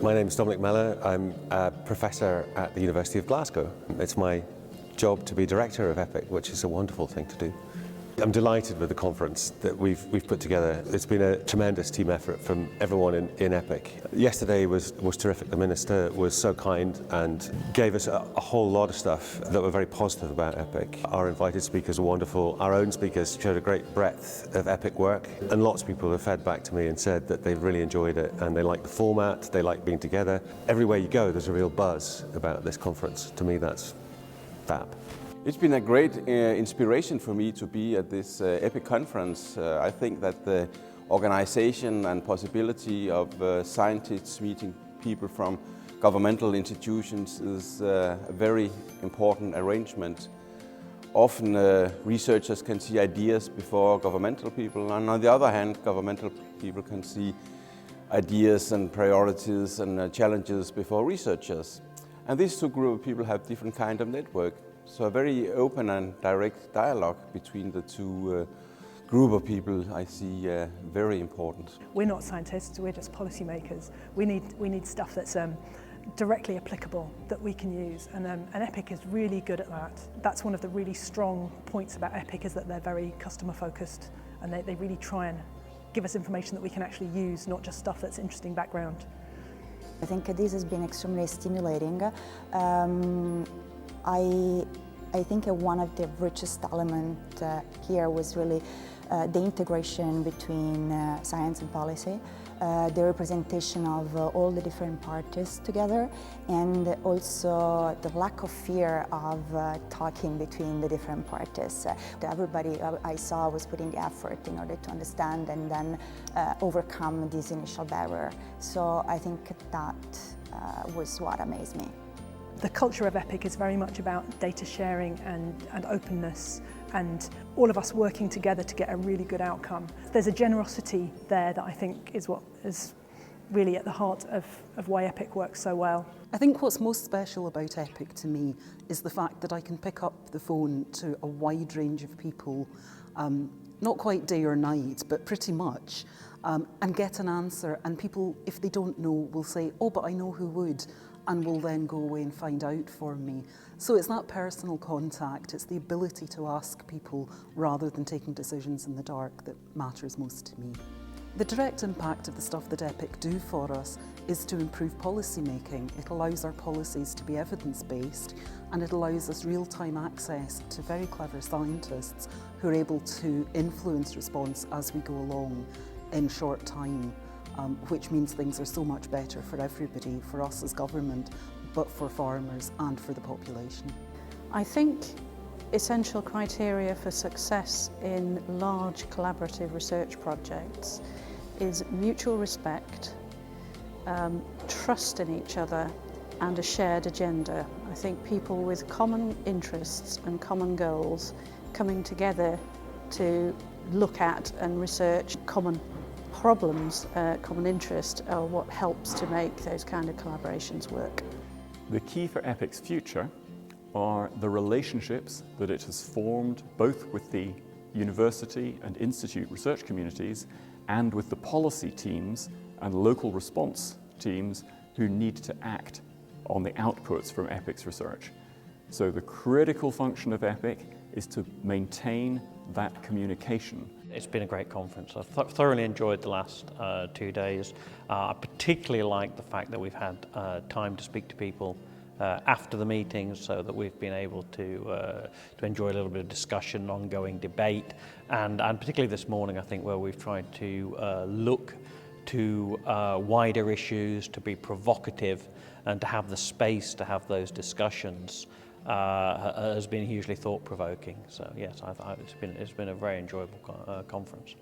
My name is Dominic Mellor. I'm a professor at the University of Glasgow. It's my job to be director of EPIC, which is a wonderful thing to do. I'm delighted with the conference that we've put together. It's been a tremendous team effort from everyone in EPIC. Yesterday was terrific. The Minister was so kind and gave us a whole lot of stuff that were very positive about EPIC. Our invited speakers were wonderful. Our own speakers showed a great breadth of EPIC work, and lots of people have fed back to me and said that they've really enjoyed it and they like the format, they like being together. Everywhere you go, there's a real buzz about this conference. To me, that's fab. It's been a great inspiration for me to be at this EPIC conference. I think that the organization and possibility of scientists meeting people from governmental institutions is a very important arrangement. Often researchers can see ideas before governmental people, and on the other hand, governmental people can see ideas and priorities and challenges before researchers. And these two groups of people have different kind of network. So a very open and direct dialogue between the two group of people I see very important. We're not scientists, we're just policymakers. We need stuff that's directly applicable that we can use, and EPIC is really good at that. That's one of the really strong points about EPIC, is that they're very customer focused and they really try and give us information that we can actually use, not just stuff that's interesting background. I think this has been extremely stimulating. I think one of the richest elements here was really the integration between science and policy, the representation of all the different parties together, and also the lack of fear of talking between the different parties. Everybody I saw was putting the effort in order to understand and then overcome this initial barrier. So I think that was what amazed me. The culture of EPIC is very much about data sharing and openness, and all of us working together to get a really good outcome. There's a generosity there that I think is what is really at the heart of why EPIC works so well. I think what's most special about EPIC to me is the fact that I can pick up the phone to a wide range of people, not quite day or night, but pretty much, and get an answer. And people, if they don't know, will say, "Oh, but I know who would," and will then go away and find out for me. So it's that personal contact, it's the ability to ask people rather than taking decisions in the dark that matters most to me. The direct impact of the stuff that EPIC do for us is to improve policy making. It allows our policies to be evidence-based, and it allows us real-time access to very clever scientists who are able to influence response as we go along in short time. Which means things are so much better for everybody, for us as government, but for farmers and for the population. I think essential criteria for success in large collaborative research projects is mutual respect, trust in each other, and a shared agenda. I think people with common interests and common goals coming together to look at and research common problems, common interest, are what helps to make those kind of collaborations work. The key for EPIC's future are the relationships that it has formed both with the university and institute research communities and with the policy teams and local response teams who need to act on the outputs from EPIC's research. So the critical function of EPIC is to maintain that communication. It's been a great conference. I've thoroughly enjoyed the last 2 days. I particularly like the fact that we've had time to speak to people after the meetings, so that we've been able to enjoy a little bit of discussion, ongoing debate, and particularly this morning, I think, where we've tried to look to wider issues, to be provocative, and to have the space to have those discussions has been hugely thought-provoking. So yes, it's been a very enjoyable conference.